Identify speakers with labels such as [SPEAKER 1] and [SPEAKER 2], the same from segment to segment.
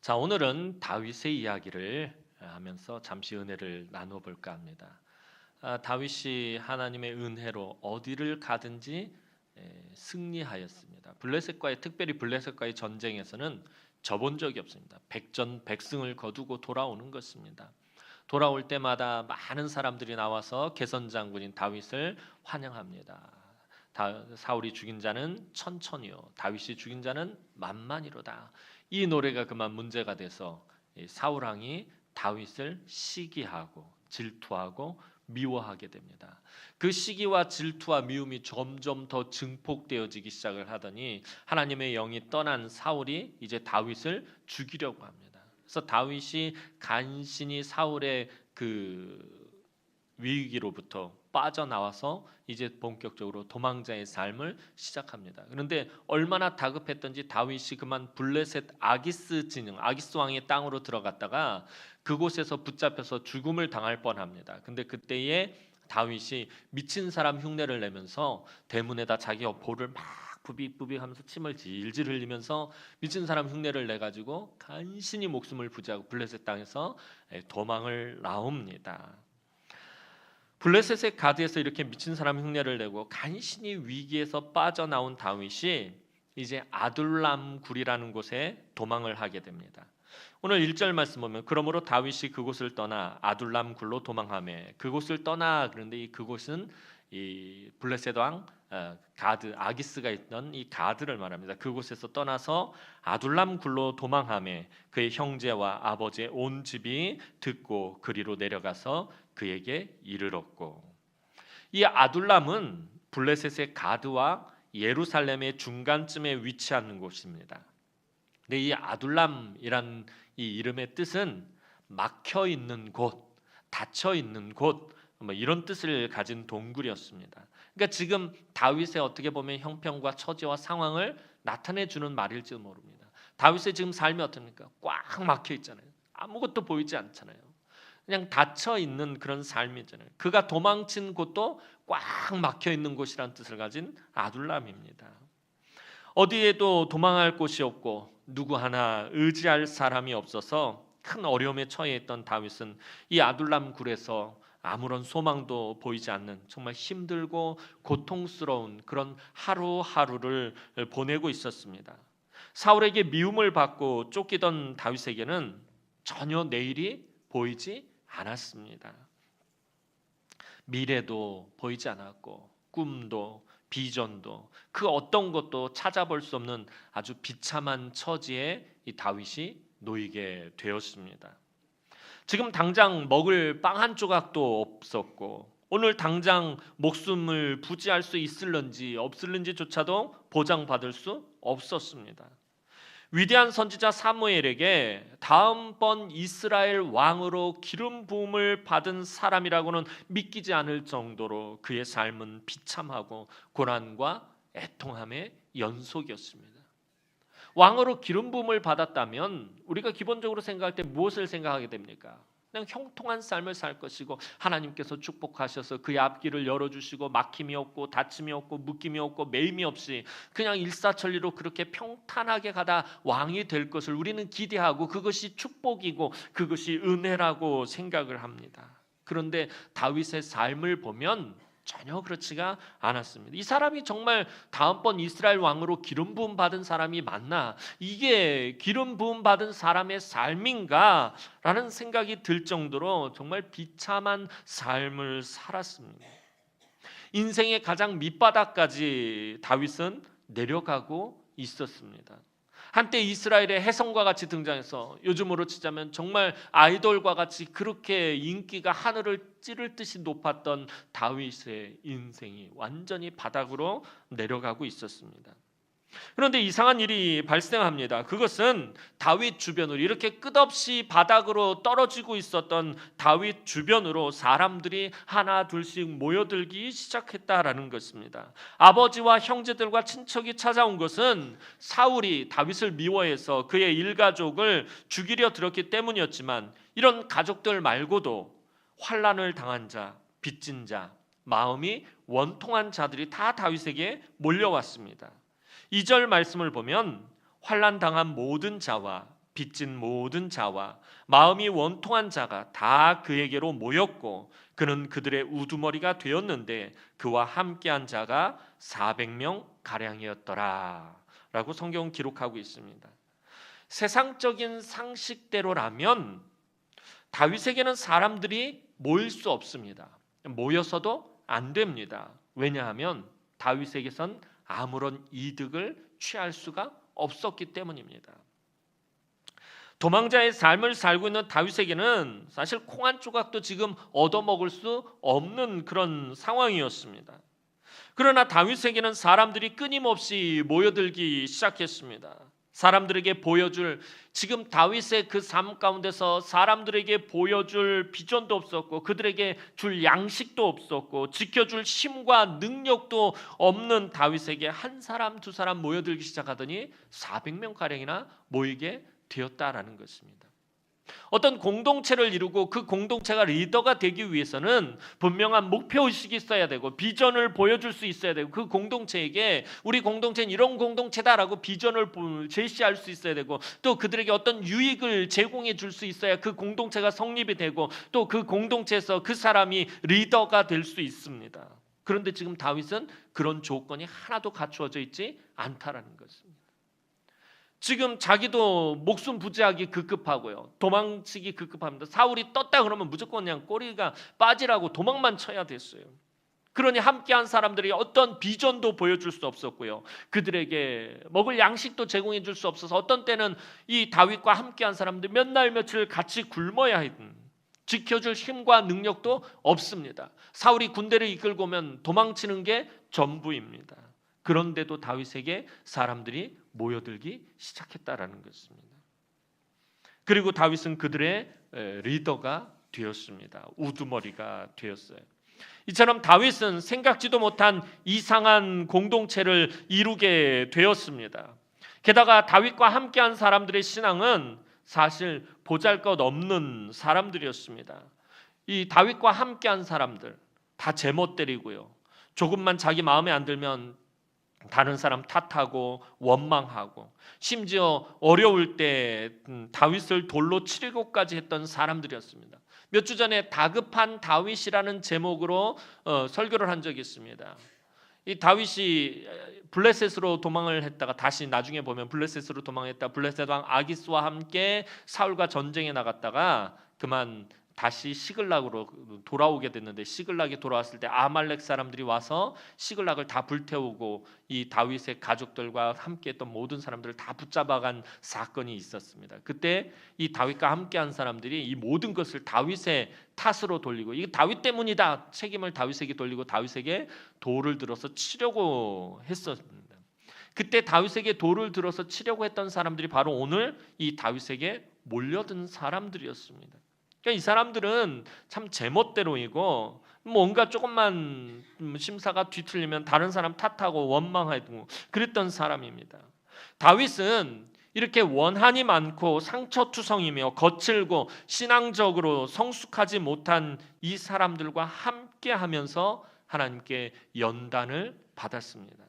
[SPEAKER 1] 자, 오늘은 다윗의 이야기를 하면서 잠시 은혜를 나누어 볼까 합니다. 다윗이 하나님의 은혜로 어디를 가든지 승리하였습니다. 특별히 블레셋과의 전쟁에서는 져본 적이 없습니다. 백전백승을 거두고 돌아오는 것입니다. 돌아올 때마다 많은 사람들이 나와서 개선장군인 다윗을 환영합니다. 사울이 죽인 자는 천천히요, 다윗이 죽인 자는 만만이로다. 이 노래가 그만 문제가 돼서 사울 왕이 다윗을 시기하고 질투하고 미워하게 됩니다. 그 시기와 질투와 미움이 점점 더 증폭되어지기 시작을 하더니 하나님의 영이 떠난 사울이 이제 다윗을 죽이려고 합니다. 그래서 다윗이 간신히 사울의 그 위기로부터 빠져나와서 이제 본격적으로 도망자의 삶을 시작합니다. 그런데 얼마나 다급했던지 다윗이 그만 블레셋 아기스 왕의 땅으로 들어갔다가 그곳에서 붙잡혀서 죽음을 당할 뻔합니다. 근데 그때에 다윗이 미친 사람 흉내를 내면서 대문에다 자기 볼을 막 부비부비하면서 침을 질질 흘리면서 미친 사람 흉내를 내 가지고 간신히 목숨을 부지하고 블레셋 땅에서 도망을 나옵니다. 블레셋의 가드에서 이렇게 미친 사람 흉내를 내고 간신히 위기에서 빠져나온 다윗이 이제 아둘람 굴이라는 곳에 도망을 하게 됩니다. 오늘 1절 말씀 보면 그러므로 다윗이 그곳을 떠나 아둘람 굴로 도망하며 그곳을 떠나 그런데 이 그곳은 이 블레셋 왕 가드 아기스가 있던 이 가드를 말합니다. 그곳에서 떠나서 아둘람 굴로 도망하며 그의 형제와 아버지의 온 집이 듣고 그리로 내려가서 그에게 이르렀고, 이 아둘람은 블레셋의 가드와 예루살렘의 중간쯤에 위치하는 곳입니다. 근데 이 아둘람이란 이 이름의 뜻은 막혀 있는 곳, 닫혀 있는 곳, 뭐 이런 뜻을 가진 동굴이었습니다. 그러니까 지금 다윗의 어떻게 보면 형편과 처지와 상황을 나타내 주는 말일지도 모릅니다. 다윗의 지금 삶이 어떻습니까? 꽉 막혀 있잖아요. 아무것도 보이지 않잖아요. 그냥 닫혀 있는 그런 삶이잖아요. 그가 도망친 곳도 꽉 막혀 있는 곳이란 뜻을 가진 아둘람입니다. 어디에도 도망할 곳이 없고 누구 하나 의지할 사람이 없어서 큰 어려움에 처해 있던 다윗은 이 아둘람 굴에서 아무런 소망도 보이지 않는 정말 힘들고 고통스러운 그런 하루하루를 보내고 있었습니다. 사울에게 미움을 받고 쫓기던 다윗에게는 전혀 내일이 보이지 않았습니다. 미래도 보이지 않았고 꿈도 비전도 그 어떤 것도 찾아볼 수 없는 아주 비참한 처지에 이 다윗이 놓이게 되었습니다. 지금 당장 먹을 빵 한 조각도 없었고 오늘 당장 목숨을 부지할 수 있을런지 없을런지조차도 보장받을 수 없었습니다. 위대한 선지자 사무엘에게 다음번 이스라엘 왕으로 기름 부음을 받은 사람이라고는 믿기지 않을 정도로 그의 삶은 비참하고 고난과 애통함의 연속이었습니다. 왕으로 기름 부음을 받았다면 우리가 기본적으로 생각할 때 무엇을 생각하게 됩니까? 그냥 형통한 삶을 살 것이고 하나님께서 축복하셔서 그의 앞길을 열어주시고 막힘이 없고 다침이 없고 묶임이 없고 매임이 없이 그냥 일사천리로 그렇게 평탄하게 가다 왕이 될 것을 우리는 기대하고 그것이 축복이고 그것이 은혜라고 생각을 합니다. 그런데 다윗의 삶을 보면 전혀 그렇지가 않았습니다. 이 사람이 정말 다음번 이스라엘 왕으로 기름 부음 받은 사람이 맞나? 이게 기름 부음 받은 사람의 삶인가? 라는 생각이 들 정도로 정말 비참한 삶을 살았습니다. 인생의 가장 밑바닥까지 다윗은 내려가고 있었습니다. 한때 이스라엘의 혜성과 같이 등장해서 요즘으로 치자면 정말 아이돌과 같이 그렇게 인기가 하늘을 찌를 듯이 높았던 다윗의 인생이 완전히 바닥으로 내려가고 있었습니다. 그런데 이상한 일이 발생합니다. 그것은 다윗 주변으로 이렇게 끝없이 바닥으로 떨어지고 있었던 다윗 주변으로 사람들이 하나 둘씩 모여들기 시작했다라는 것입니다. 아버지와 형제들과 친척이 찾아온 것은 사울이 다윗을 미워해서 그의 일가족을 죽이려 들었기 때문이었지만 이런 가족들 말고도 환난을 당한 자, 빚진 자, 마음이 원통한 자들이 다 다윗에게 몰려왔습니다. 2절 말씀을 보면 환난 당한 모든 자와 빚진 모든 자와 마음이 원통한 자가 다 그에게로 모였고 그는 그들의 우두머리가 되었는데 그와 함께한 자가 400명 가량이었더라 라고 성경은 기록하고 있습니다. 세상적인 상식대로라면 다윗에게는 사람들이 모일 수 없습니다. 모여서도 안 됩니다. 왜냐하면 다윗에게선 아무런 이득을 취할 수가 없었기 때문입니다. 도망자의 삶을 살고 있는 다윗에게는 사실 콩 한 조각도 지금 얻어먹을 수 없는 그런 상황이었습니다. 그러나 다윗에게는 사람들이 끊임없이 모여들기 시작했습니다. 사람들에게 보여줄, 지금 다윗의 그 삶 가운데서 사람들에게 보여줄 비전도 없었고 그들에게 줄 양식도 없었고 지켜줄 힘과 능력도 없는 다윗에게 한 사람 두 사람 모여들기 시작하더니 400명 가량이나 모이게 되었다라는 것입니다. 어떤 공동체를 이루고 그 공동체가 리더가 되기 위해서는 분명한 목표의식이 있어야 되고 비전을 보여줄 수 있어야 되고 그 공동체에게 우리 공동체는 이런 공동체다라고 비전을 제시할 수 있어야 되고 또 그들에게 어떤 유익을 제공해 줄 수 있어야 그 공동체가 성립이 되고 또 그 공동체에서 그 사람이 리더가 될 수 있습니다. 그런데 지금 다윗은 그런 조건이 하나도 갖추어져 있지 않다라는 것입니다. 지금 자기도 목숨 부지하기 급급하고요. 도망치기 급급합니다. 사울이 떴다 그러면 무조건 그냥 꼬리가 빠지라고 도망만 쳐야 됐어요. 그러니 함께한 사람들이 어떤 비전도 보여줄 수 없었고요. 그들에게 먹을 양식도 제공해 줄 수 없어서 어떤 때는 이 다윗과 함께한 사람들 몇 날 며칠 같이 굶어야 했던 지켜줄 힘과 능력도 없습니다. 사울이 군대를 이끌고 오면 도망치는 게 전부입니다. 그런데도 다윗에게 사람들이 모여들기 시작했다라는 것입니다. 그리고 다윗은 그들의 리더가 되었습니다. 우두머리가 되었어요. 이처럼 다윗은 생각지도 못한 이상한 공동체를 이루게 되었습니다. 게다가 다윗과 함께한 사람들의 신앙은 사실 보잘것없는 사람들이었습니다. 이 다윗과 함께한 사람들 다 제멋대리고요. 조금만 자기 마음에 안 들면 다른 사람 탓하고 원망하고 심지어 어려울 때 다윗을 돌로 치려고까지 했던 사람들이었습니다. 몇 주 전에 다급한 다윗이라는 제목으로 설교를 한 적이 있습니다. 이 다윗이 블레셋으로 도망을 했다가 다시 나중에 보면 블레셋으로 도망했다. 블레셋 왕 아기스와 함께 사울과 전쟁에 나갔다가 그만 다시 시글락으로 돌아오게 됐는데 시글락에 돌아왔을 때 아말렉 사람들이 와서 시글락을 다 불태우고 이 다윗의 가족들과 함께했던 모든 사람들을 다 붙잡아간 사건이 있었습니다. 그때 이 다윗과 함께한 사람들이 이 모든 것을 다윗의 탓으로 돌리고 이게 다윗 때문이다 책임을 다윗에게 돌리고 다윗에게 돌을 들어서 치려고 했었습니다. 그때 다윗에게 돌을 들어서 치려고 했던 사람들이 바로 오늘 이 다윗에게 몰려든 사람들이었습니다. 그러니까 이 사람들은 참 제멋대로이고 뭔가 조금만 심사가 뒤틀리면 다른 사람 탓하고 원망하고 그랬던 사람입니다. 다윗은 이렇게 원한이 많고 상처투성이며 거칠고 신앙적으로 성숙하지 못한 이 사람들과 함께하면서 하나님께 연단을 받았습니다.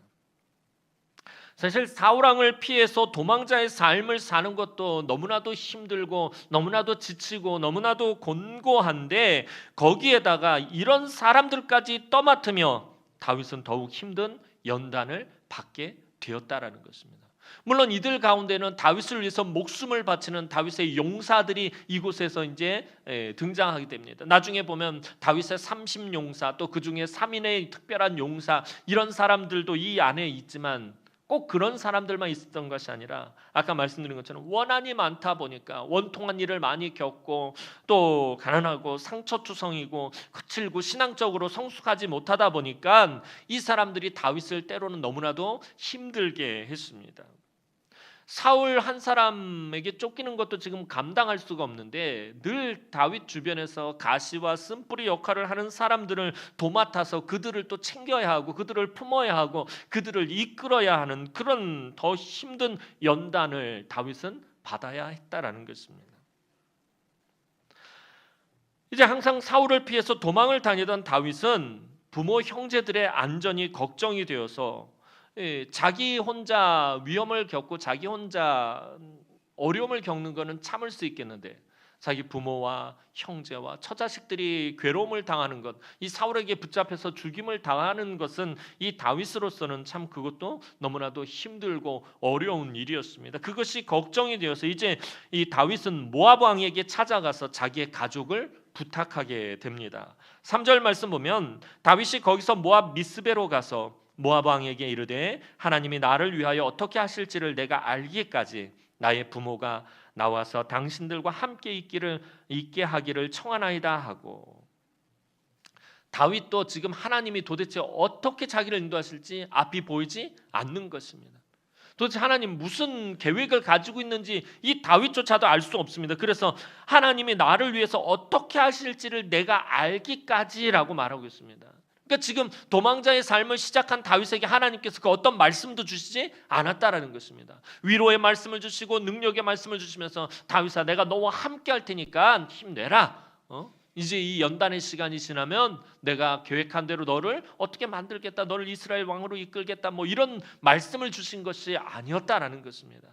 [SPEAKER 1] 사실 사울왕을 피해서 도망자의 삶을 사는 것도 너무나도 힘들고 너무나도 지치고 너무나도 곤고한데 거기에다가 이런 사람들까지 떠맡으며 다윗은 더욱 힘든 연단을 받게 되었다라는 것입니다. 물론 이들 가운데는 다윗을 위해서 목숨을 바치는 다윗의 용사들이 이곳에서 이제 등장하게 됩니다. 나중에 보면 다윗의 30용사 또 그중에 3인의 특별한 용사 이런 사람들도 이 안에 있지만 꼭 그런 사람들만 있었던 것이 아니라 아까 말씀드린 것처럼 원한이 많다 보니까 원통한 일을 많이 겪고 또 가난하고 상처투성이고 거칠고 신앙적으로 성숙하지 못하다 보니까 이 사람들이 다윗을 때로는 너무나도 힘들게 했습니다. 사울 한 사람에게 쫓기는 것도 지금 감당할 수가 없는데 늘 다윗 주변에서 가시와 쓴뿌리 역할을 하는 사람들을 도맡아서 그들을 또 챙겨야 하고 그들을 품어야 하고 그들을 이끌어야 하는 그런 더 힘든 연단을 다윗은 받아야 했다라는 것입니다. 이제 항상 사울을 피해서 도망을 다니던 다윗은 부모 형제들의 안전이 걱정이 되어서 자기 혼자 위험을 겪고 자기 혼자 어려움을 겪는 것은 참을 수 있겠는데 자기 부모와 형제와 처자식들이 괴로움을 당하는 것, 이 사울에게 붙잡혀서 죽임을 당하는 것은 이 다윗으로서는 참 그것도 너무나도 힘들고 어려운 일이었습니다. 그것이 걱정이 되어서 이제 이 다윗은 모압 왕에게 찾아가서 자기의 가족을 부탁하게 됩니다. 3절 말씀 보면 다윗이 거기서 모압 미스베로 가서 모압 왕에게 이르되 하나님이 나를 위하여 어떻게 하실지를 내가 알기까지 나의 부모가 나와서 당신들과 함께 있게 하기를 청하나이다 하고, 다윗도 지금 하나님이 도대체 어떻게 자기를 인도하실지 앞이 보이지 않는 것입니다. 도대체 하나님 무슨 계획을 가지고 있는지 이 다윗조차도 알 수 없습니다. 그래서 하나님이 나를 위해서 어떻게 하실지를 내가 알기까지라고 말하고 있습니다. 그러니까 지금 도망자의 삶을 시작한 다윗에게 하나님께서 그 어떤 말씀도 주시지 않았다라는 것입니다. 위로의 말씀을 주시고 능력의 말씀을 주시면서 다윗아, 내가 너와 함께 할 테니까 힘내라. 이제 이 연단의 시간이 지나면 내가 계획한 대로 너를 어떻게 만들겠다, 너를 이스라엘 왕으로 이끌겠다, 뭐 이런 말씀을 주신 것이 아니었다라는 것입니다.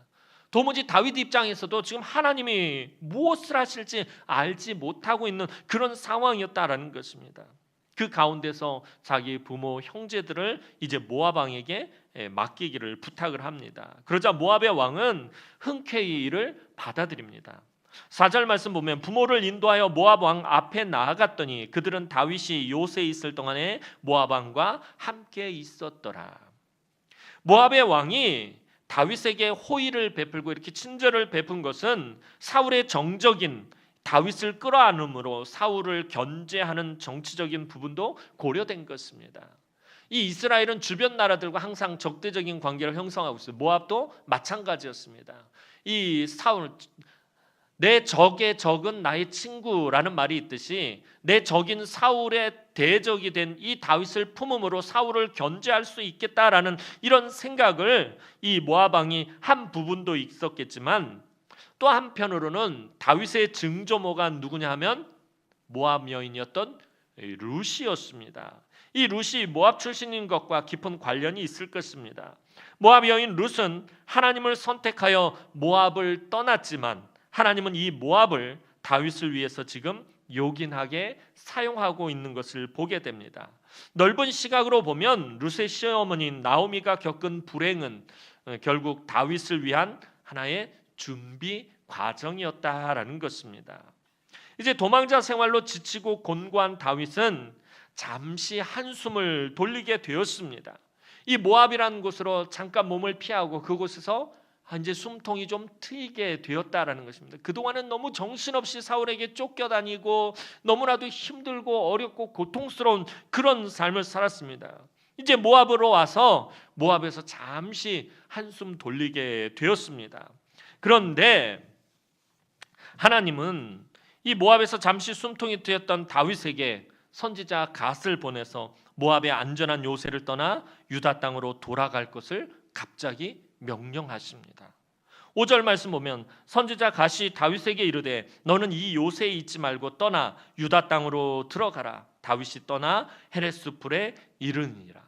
[SPEAKER 1] 도무지 다윗 입장에서도 지금 하나님이 무엇을 하실지 알지 못하고 있는 그런 상황이었다라는 것입니다. 그 가운데서 자기 부모 형제들을 이제 모압 왕에게 맡기기를 부탁을 합니다. 그러자 모압의 왕은 흔쾌히 이를 받아들입니다. 4절 말씀 보면 부모를 인도하여 모압 왕 앞에 나아갔더니 그들은 다윗이 요새에 있을 동안에 모압 왕과 함께 있었더라. 모압의 왕이 다윗에게 호의를 베풀고 이렇게 친절을 베푼 것은 사울의 정적인 다윗을 끌어안음으로 사울을 견제하는 정치적인 부분도 고려된 것입니다. 이 이스라엘은 주변 나라들과 항상 적대적인 관계를 형성하고 있어요. 모압도 마찬가지였습니다. 이 사울, 내 적의 적은 나의 친구라는 말이 있듯이 내 적인 사울의 대적이 된 이 다윗을 품음으로 사울을 견제할 수 있겠다라는 이런 생각을 이 모압 왕이 한 부분도 있었겠지만, 또 한편으로는 다윗의 증조모가 누구냐 하면 모압 여인이었던 룻이었습니다. 이 룻이 모압 출신인 것과 깊은 관련이 있을 것입니다. 모압 여인 룻은 하나님을 선택하여 모압을 떠났지만 하나님은 이 모압을 다윗을 위해서 지금 요긴하게 사용하고 있는 것을 보게 됩니다. 넓은 시각으로 보면 룻의 시어머니인 나오미가 겪은 불행은 결국 다윗을 위한 하나의 준비 과정이었다라는 것입니다. 이제 도망자 생활로 지치고 곤고한 다윗은 잠시 한숨을 돌리게 되었습니다. 이 모압이라는 곳으로 잠깐 몸을 피하고 그곳에서 이제 숨통이 좀 트이게 되었다라는 것입니다. 그동안은 너무 정신없이 사울에게 쫓겨다니고 너무나도 힘들고 어렵고 고통스러운 그런 삶을 살았습니다. 이제 모압으로 와서 모압에서 잠시 한숨 돌리게 되었습니다. 그런데 하나님은 이 모압에서 잠시 숨통이 트였던 다윗에게 선지자 갓을 보내서 모압의 안전한 요새를 떠나 유다 땅으로 돌아갈 것을 갑자기 명령하십니다. 5절 말씀 보면 선지자 갓이 다윗에게 이르되 너는 이 요새에 있지 말고 떠나 유다 땅으로 들어가라. 다윗이 떠나 헤레스풀에 이르니라.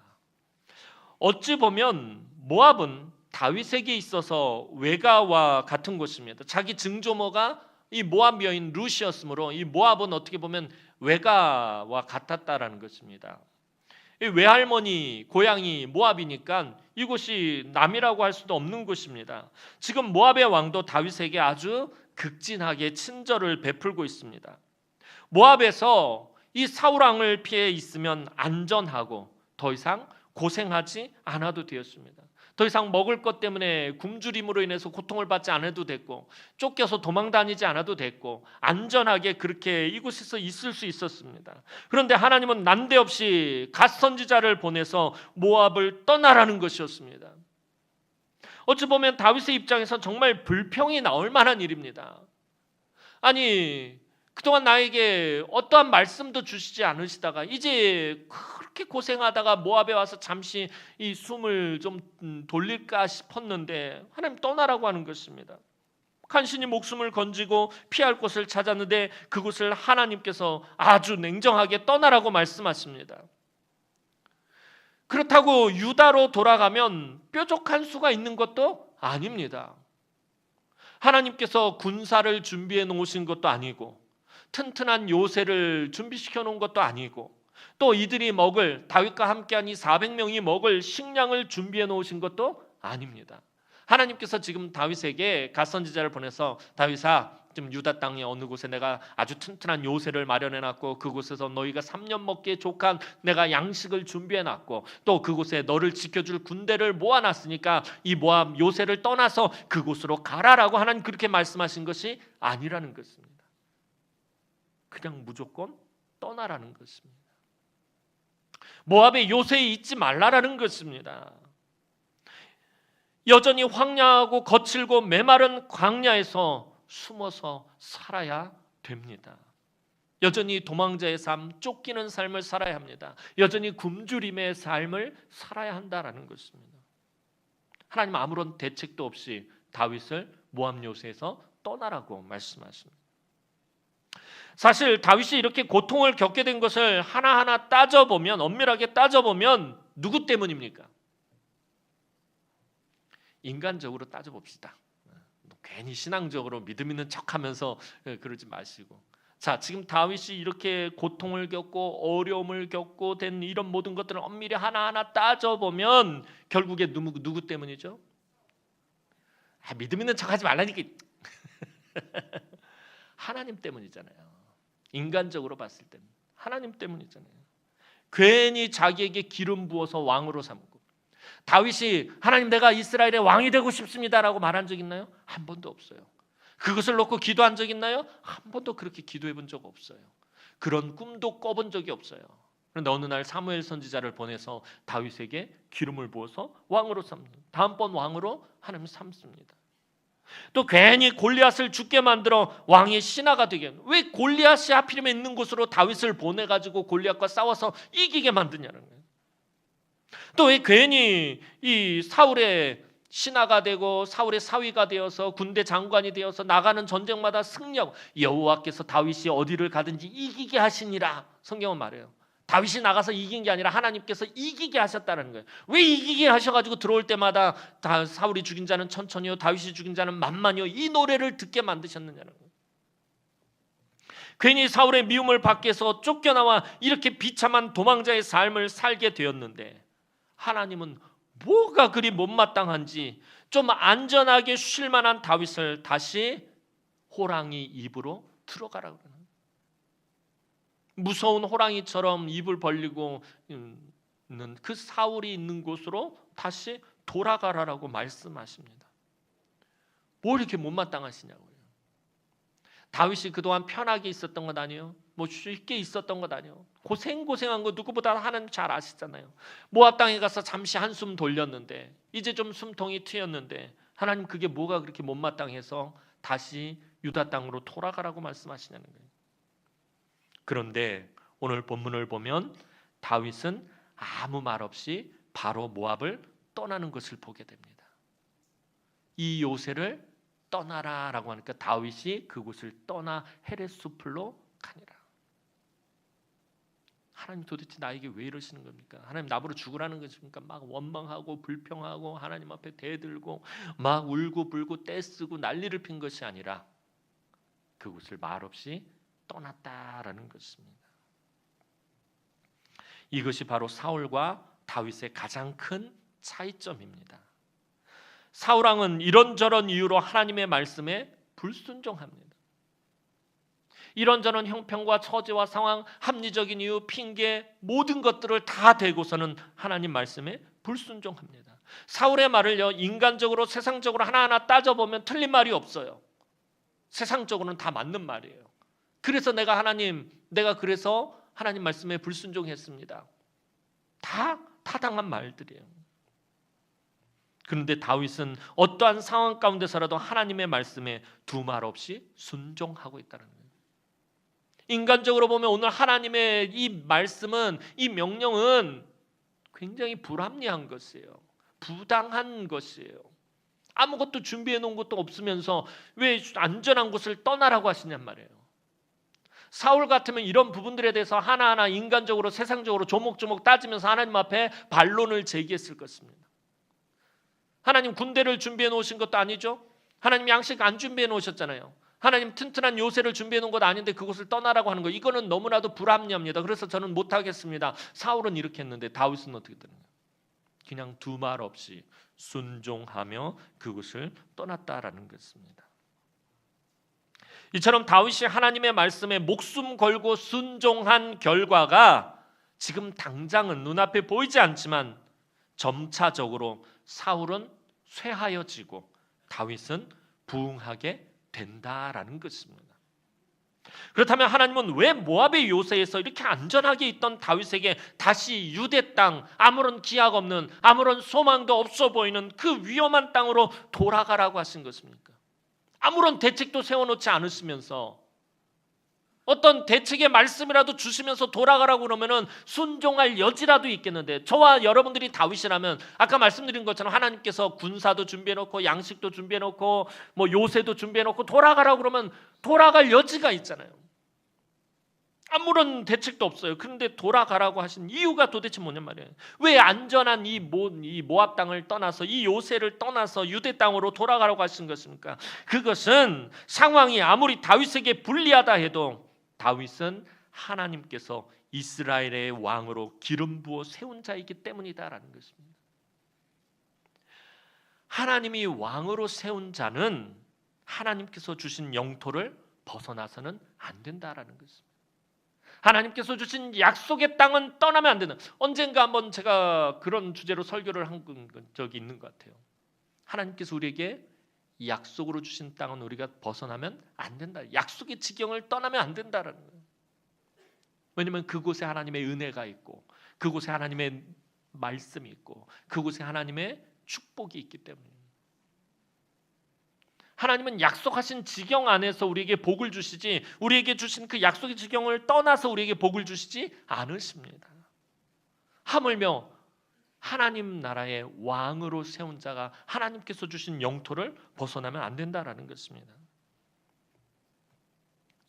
[SPEAKER 1] 어찌 보면 모압은 다윗에게 있어서 외가와 같은 곳입니다. 자기 증조모가 이 모압 여인 룻이었으므로 이 모압은 어떻게 보면 외가와 같았다라는 것입니다. 이 외할머니 고향이 모압이니까 이곳이 남이라고 할 수도 없는 곳입니다. 지금 모압의 왕도 다윗에게 아주 극진하게 친절을 베풀고 있습니다. 모압에서 이 사울 왕을 피해 있으면 안전하고 더 이상 고생하지 않아도 되었습니다. 더 이상 먹을 것 때문에 굶주림으로 인해서 고통을 받지 않아도 됐고 쫓겨서 도망 다니지 않아도 됐고 안전하게 그렇게 이곳에서 있을 수 있었습니다. 그런데 하나님은 난데없이 갓 선지자를 보내서 모압을 떠나라는 것이었습니다. 어찌 보면 다윗의 입장에서 정말 불평이 나올 만한 일입니다. 아니, 그동안 나에게 어떠한 말씀도 주시지 않으시다가 이제 그렇게 고생하다가 모압에 와서 잠시 이 숨을 좀 돌릴까 싶었는데 하나님 떠나라고 하는 것입니다. 간신히 목숨을 건지고 피할 곳을 찾았는데 그곳을 하나님께서 아주 냉정하게 떠나라고 말씀하십니다. 그렇다고 유다로 돌아가면 뾰족한 수가 있는 것도 아닙니다. 하나님께서 군사를 준비해 놓으신 것도 아니고 튼튼한 요새를 준비시켜 놓은 것도 아니고 또 이들이 먹을, 다윗과 함께한 이 400명이 먹을 식량을 준비해 놓으신 것도 아닙니다. 하나님께서 지금 다윗에게 갓선지자를 보내서 다윗아, 지금 유다 땅의 어느 곳에 내가 아주 튼튼한 요새를 마련해 놨고 그곳에서 너희가 3년 먹기에 족한 내가 양식을 준비해 놨고 또 그곳에 너를 지켜줄 군대를 모아놨으니까 이 모압 요새를 떠나서 그곳으로 가라라고 하나님 그렇게 말씀하신 것이 아니라는 것입니다. 그냥 무조건 떠나라는 것입니다. 모압의 요새에 있지 말라라는 것입니다. 여전히 황량하고 거칠고 메마른 광야에서 숨어서 살아야 됩니다. 여전히 도망자의 삶, 쫓기는 삶을 살아야 합니다. 여전히 굶주림의 삶을 살아야 한다라는 것입니다. 하나님 아무런 대책도 없이 다윗을 모압 요새에서 떠나라고 말씀하십니다. 사실 다윗이 이렇게 고통을 겪게 된 것을 하나하나 따져보면, 엄밀하게 따져보면 누구 때문입니까? 인간적으로 따져봅시다. 괜히 신앙적으로 믿음 있는 척하면서 그러지 마시고, 자, 지금 다윗이 이렇게 고통을 겪고 어려움을 겪고 된 이런 모든 것들을 엄밀히 하나하나 따져보면 결국에 누구 때문이죠? 믿음 있는 척하지 말라니까. 하나님 때문이잖아요. 인간적으로 봤을 때는 하나님 때문이잖아요. 괜히 자기에게 기름 부어서 왕으로 삼고, 다윗이 하나님 내가 이스라엘의 왕이 되고 싶습니다라고 말한 적 있나요? 한 번도 없어요. 그것을 놓고 기도한 적 있나요? 한 번도 그렇게 기도해 본 적 없어요. 그런 꿈도 꿔본 적이 없어요. 그런데 어느 날 사무엘 선지자를 보내서 다윗에게 기름을 부어서 왕으로 삼는, 다음번 왕으로 하나님 삼습니다. 또 괜히 골리앗을 죽게 만들어 왕의 신하가 되게 하는, 왜 골리앗이 하필이면 있는 곳으로 다윗을 보내가지고 골리앗과 싸워서 이기게 만드냐는 거예요. 또 왜 괜히 이 사울의 신하가 되고 사울의 사위가 되어서 군대 장관이 되어서 나가는 전쟁마다 승리하고, 여호와께서 다윗이 어디를 가든지 이기게 하시니라 성경은 말해요. 다윗이 나가서 이긴 게 아니라 하나님께서 이기게 하셨다는 거예요. 왜 이기게 하셔가지고 들어올 때마다 다 사울이 죽인 자는 천천히요 다윗이 죽인 자는 만만히요 이 노래를 듣게 만드셨느냐는 거예요. 괜히 사울의 미움을 받기 위해서 쫓겨나와 이렇게 비참한 도망자의 삶을 살게 되었는데, 하나님은 뭐가 그리 못마땅한지 좀 안전하게 쉴 만한 다윗을 다시 호랑이 입으로 들어가라고 그러는, 무서운 호랑이처럼 입을 벌리고 있는 그 사울이 있는 곳으로 다시 돌아가라라고 말씀하십니다. 뭘 이렇게 못마땅하시냐고요. 다윗이 그동안 편하게 있었던 것 아니에요? 뭐 쉽게 있었던 것 아니에요? 고생한 거 누구보다 하나님 잘 아시잖아요. 모압 땅에 가서 잠시 한숨 돌렸는데, 이제 좀 숨통이 트였는데, 하나님 그게 뭐가 그렇게 못마땅해서 다시 유다 땅으로 돌아가라고 말씀하시냐는 거예요. 그런데 오늘 본문을 보면 다윗은 아무 말 없이 바로 모압을 떠나는 것을 보게 됩니다. 이 요새를 떠나라라고 하니까 다윗이 그곳을 떠나 헤레스풀로 가니라. 하나님 도대체 나에게 왜 이러시는 겁니까? 하나님 나보러 죽으라는 것입니까? 막 원망하고 불평하고 하나님 앞에 대들고 막 울고 불고 떼쓰고 난리를 핀 것이 아니라 그곳을 말없이 떠났다라는 것입니다. 이것이 바로 사울과 다윗의 가장 큰 차이점입니다. 사울 왕은 이런저런 이유로 하나님의 말씀에 불순종합니다. 이런저런 형편과 처지와 상황, 합리적인 이유, 핑계, 모든 것들을 다 대고서는 하나님 말씀에 불순종합니다. 사울의 말을요, 인간적으로 세상적으로 하나하나 따져보면 틀린 말이 없어요. 세상적으로는 다 맞는 말이에요. 그래서 내가 그래서 하나님 말씀에 불순종했습니다. 다 타당한 말들이에요. 그런데 다윗은 어떠한 상황 가운데서라도 하나님의 말씀에 두 말 없이 순종하고 있다는 거예요. 인간적으로 보면 오늘 하나님의 이 말씀은, 이 명령은 굉장히 불합리한 것이에요. 부당한 것이에요. 아무것도 준비해 놓은 것도 없으면서 왜 안전한 곳을 떠나라고 하시냔 말이에요. 사울 같으면 이런 부분들에 대해서 하나하나 인간적으로 세상적으로 조목조목 따지면서 하나님 앞에 반론을 제기했을 것입니다. 하나님 군대를 준비해 놓으신 것도 아니죠. 하나님 양식 안 준비해 놓으셨잖아요. 하나님 튼튼한 요새를 준비해 놓은 것 아닌데 그곳을 떠나라고 하는 거, 이거는 너무나도 불합리합니다. 그래서 저는 못하겠습니다. 사울은 이렇게 했는데 다윗은 어떻게 되느냐? 그냥 두 말 없이 순종하며 그곳을 떠났다라는 것입니다. 이처럼 다윗이 하나님의 말씀에 목숨 걸고 순종한 결과가 지금 당장은 눈앞에 보이지 않지만 점차적으로 사울은 쇠하여지고 다윗은 부흥하게 된다라는 것입니다. 그렇다면 하나님은 왜 모압의 요새에서 이렇게 안전하게 있던 다윗에게 다시 유대 땅, 아무런 기약 없는, 아무런 소망도 없어 보이는 그 위험한 땅으로 돌아가라고 하신 것입니까? 아무런 대책도 세워놓지 않으시면서 어떤 대책의 말씀이라도 주시면서 돌아가라고 그러면은 순종할 여지라도 있겠는데, 저와 여러분들이 다윗이라면 아까 말씀드린 것처럼 하나님께서 군사도 준비해놓고 양식도 준비해놓고 뭐 요새도 준비해놓고 돌아가라고 그러면 돌아갈 여지가 있잖아요. 아무런 대책도 없어요. 그런데 돌아가라고 하신 이유가 도대체 뭐냔 말이에요. 왜 안전한 이 모압 땅을 떠나서, 이 요새를 떠나서 유대 땅으로 돌아가라고 하신 것입니까? 그것은 상황이 아무리 다윗에게 불리하다 해도 다윗은 하나님께서 이스라엘의 왕으로 기름 부어 세운 자이기 때문이다라는 것입니다. 하나님이 왕으로 세운 자는 하나님께서 주신 영토를 벗어나서는 안 된다라는 것입니다. 하나님께서 주신 약속의 땅은 떠나면 안 되는, 언젠가 한번 제가 그런 주제로 설교를 한 적이 있는 것 같아요. 하나님께서 우리에게 이 약속으로 주신 땅은 우리가 벗어나면 안 된다. 약속의 지경을 떠나면 안 된다라는 거예요. 왜냐하면 그곳에 하나님의 은혜가 있고 그곳에 하나님의 말씀이 있고 그곳에 하나님의 축복이 있기 때문입니다. 하나님은 약속하신 지경 안에서 우리에게 복을 주시지, 우리에게 주신 그 약속의 지경을 떠나서 우리에게 복을 주시지 않으십니다. 하물며 하나님 나라의 왕으로 세운 자가 하나님께서 주신 영토를 벗어나면 안 된다라는 것입니다.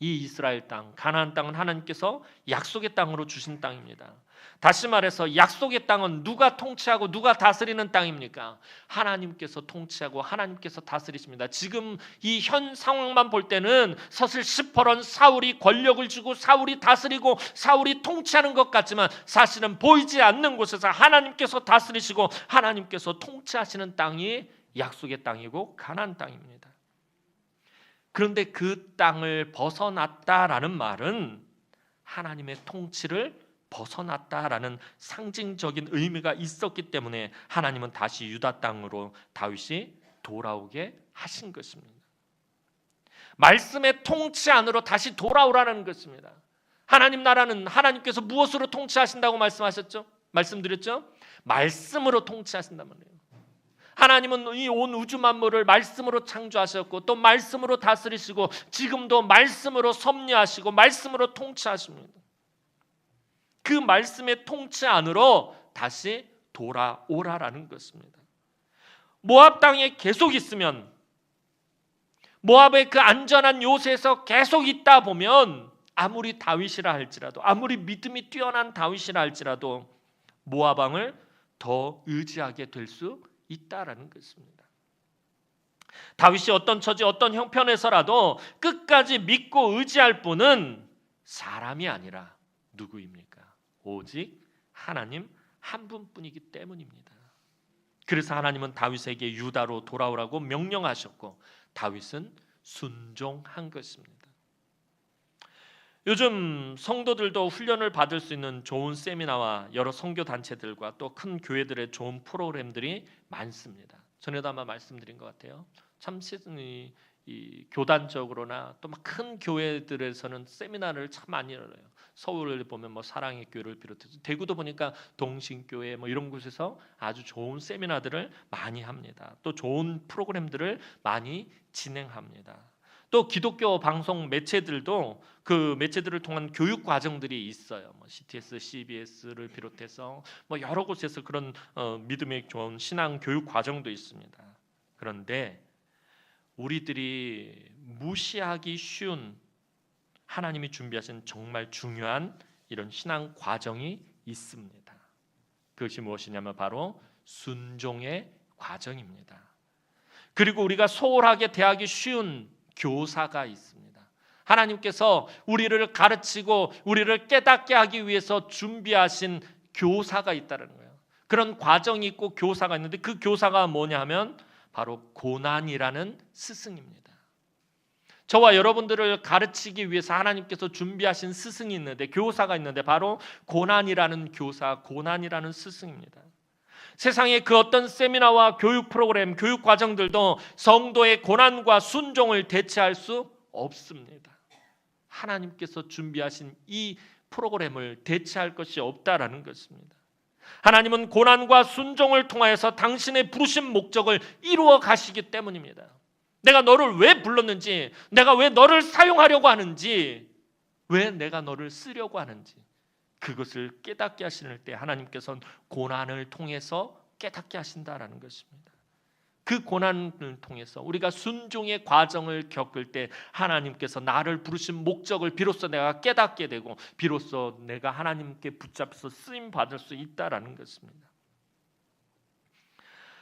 [SPEAKER 1] 이 이스라엘 땅, 가나안 땅은 하나님께서 약속의 땅으로 주신 땅입니다. 다시 말해서 약속의 땅은 누가 통치하고 누가 다스리는 땅입니까? 하나님께서 통치하고 하나님께서 다스리십니다. 지금 이 현 상황만 볼 때는 서슬시퍼런 사울이 권력을 주고 사울이 다스리고 사울이 통치하는 것 같지만 사실은 보이지 않는 곳에서 하나님께서 다스리시고 하나님께서 통치하시는 땅이 약속의 땅이고 가나안 땅입니다. 그런데 그 땅을 벗어났다라는 말은 하나님의 통치를 벗어났다라는 상징적인 의미가 있었기 때문에 하나님은 다시 유다 땅으로 다윗이 돌아오게 하신 것입니다. 말씀의 통치 안으로 다시 돌아오라는 것입니다. 하나님 나라는 하나님께서 무엇으로 통치하신다고 말씀하셨죠? 말씀드렸죠? 말씀으로 통치하신단 말이에요. 하나님은 이 온 우주 만물을 말씀으로 창조하셨고 또 말씀으로 다스리시고 지금도 말씀으로 섭리하시고 말씀으로 통치하십니다. 그 말씀의 통치 안으로 다시 돌아오라라는 것입니다. 모압 땅에 계속 있으면, 모압의 그 안전한 요새에서 계속 있다 보면 아무리 다윗이라 할지라도, 아무리 믿음이 뛰어난 다윗이라 할지라도 모압 왕을 더 의지하게 될 수 있다라는 것입니다. 다윗이 어떤 처지 어떤 형편에서라도 끝까지 믿고 의지할 분은 사람이 아니라 누구입니까? 오직 하나님 한 분뿐이기 때문입니다. 그래서 하나님은 다윗에게 유다로 돌아오라고 명령하셨고 다윗은 순종한 것입니다. 요즘 성도들도 훈련을 받을 수 있는 좋은 세미나와 여러 선교 단체들과 또 큰 교회들의 좋은 프로그램들이 많습니다. 전에도 아마 말씀드린 것 같아요. 참 이 교단적으로나 또 막 큰 교회들에서는 세미나를 참 많이 열어요. 서울을 보면 뭐 사랑의 교회를 비롯해서 대구도 보니까 동신교회 뭐 이런 곳에서 아주 좋은 세미나들을 많이 합니다. 또 좋은 프로그램들을 많이 진행합니다. 또 기독교 방송 매체들도 그 매체들을 통한 교육 과정들이 있어요. 뭐 CTS, CBS를 비롯해서 뭐 여러 곳에서 그런 믿음의 좋은 신앙 교육 과정도 있습니다. 그런데 우리들이 무시하기 쉬운 하나님이 준비하신 정말 중요한 이런 신앙 과정이 있습니다. 그것이 무엇이냐면 바로 순종의 과정입니다. 그리고 우리가 소홀하게 대하기 쉬운 교사가 있습니다. 하나님께서 우리를 가르치고 우리를 깨닫게 하기 위해서 준비하신 교사가 있다는 거예요. 그런 과정이 있고 교사가 있는데 그 교사가 뭐냐 하면 바로 고난이라는 스승입니다. 저와 여러분들을 가르치기 위해서 하나님께서 준비하신 스승이 있는데, 교사가 있는데 바로 고난이라는 교사, 고난이라는 스승입니다. 세상의 그 어떤 세미나와 교육 프로그램, 교육 과정들도 성도의 고난과 순종을 대체할 수 없습니다. 하나님께서 준비하신 이 프로그램을 대체할 것이 없다라는 것입니다. 하나님은 고난과 순종을 통하여서 당신의 부르신 목적을 이루어 가시기 때문입니다. 내가 너를 왜 불렀는지, 내가 왜 너를 사용하려고 하는지, 왜 내가 너를 쓰려고 하는지, 그것을 깨닫게 하시는 때 하나님께서는 고난을 통해서 깨닫게 하신다라는 것입니다. 그 고난을 통해서 우리가 순종의 과정을 겪을 때 하나님께서 나를 부르신 목적을 비로소 내가 깨닫게 되고 비로소 내가 하나님께 붙잡혀서 쓰임 받을 수 있다라는 것입니다.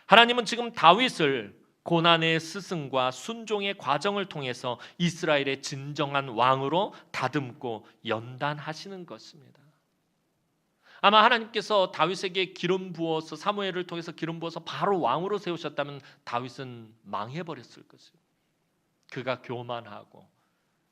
[SPEAKER 1] 하나님은 지금 다윗을 고난의 스승과 순종의 과정을 통해서 이스라엘의 진정한 왕으로 다듬고 연단하시는 것입니다. 아마 하나님께서 다윗에게 기름 부어서, 사무엘을 통해서 기름 부어서 바로 왕으로 세우셨다면 다윗은 망해버렸을 것이에요. 그가 교만하고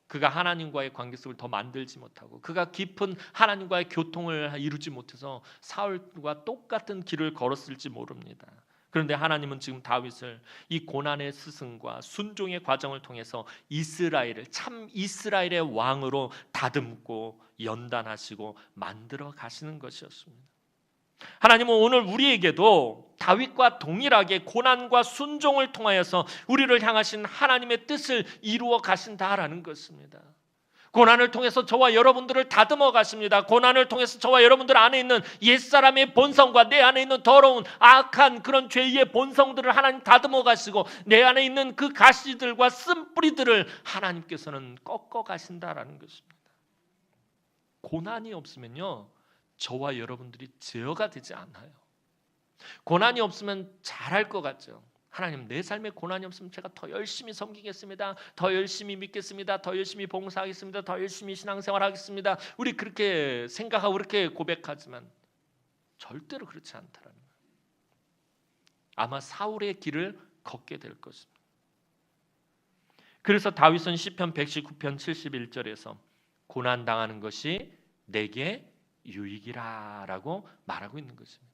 [SPEAKER 1] 그가 하나님과의 관계 속을 더 만들지 못하고 그가 깊은 하나님과의 교통을 이루지 못해서 사울과 똑같은 길을 걸었을지 모릅니다. 그런데 하나님은 지금 다윗을 이 고난의 스승과 순종의 과정을 통해서 이스라엘을, 참 이스라엘의 왕으로 다듬고 연단하시고 만들어 가시는 것이었습니다. 하나님은 오늘 우리에게도 다윗과 동일하게 고난과 순종을 통하여서 우리를 향하신 하나님의 뜻을 이루어 가신다라는 것입니다. 고난을 통해서 저와 여러분들을 다듬어 가십니다. 고난을 통해서 저와 여러분들 안에 있는 옛사람의 본성과 내 안에 있는 더러운 악한 그런 죄의 본성들을 하나님 다듬어 가시고 내 안에 있는 그 가시들과 쓴뿌리들을 하나님께서는 꺾어 가신다라는 것입니다. 고난이 없으면요, 저와 여러분들이 제어가 되지 않아요. 고난이 없으면 잘할 것 같죠. 하나님, 내 삶에 고난이 없으면 제가 더 열심히 섬기겠습니다. 더 열심히 믿겠습니다. 더 열심히 봉사하겠습니다. 더 열심히 신앙생활하겠습니다. 우리 그렇게 생각하고 그렇게 고백하지만 절대로 그렇지 않다라는 거예요. 아마 사울의 길을 걷게 될 것입니다. 그래서 다윗은 시편 119편 71절에서 고난당하는 것이 내게 유익이라라고 말하고 있는 것입니다.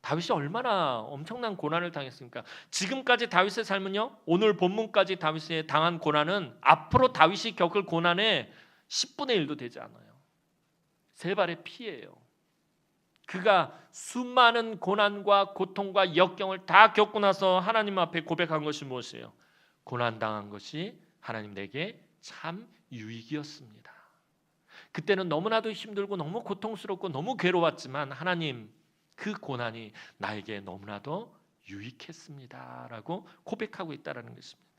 [SPEAKER 1] 다윗이 얼마나 엄청난 고난을 당했습니까? 지금까지 다윗의 삶은요, 오늘 본문까지 다윗이 당한 고난은 앞으로 다윗이 겪을 고난의 10분의 1도 되지 않아요. 세 발의 피예요. 그가 수많은 고난과 고통과 역경을 다 겪고 나서 하나님 앞에 고백한 것이 무엇이에요? 고난당한 것이 하나님 내게 참 유익이었습니다. 그때는 너무나도 힘들고 너무 고통스럽고 너무 괴로웠지만 하나님, 그 고난이 나에게 너무나도 유익했습니다 라고 고백하고 있다는 것입니다.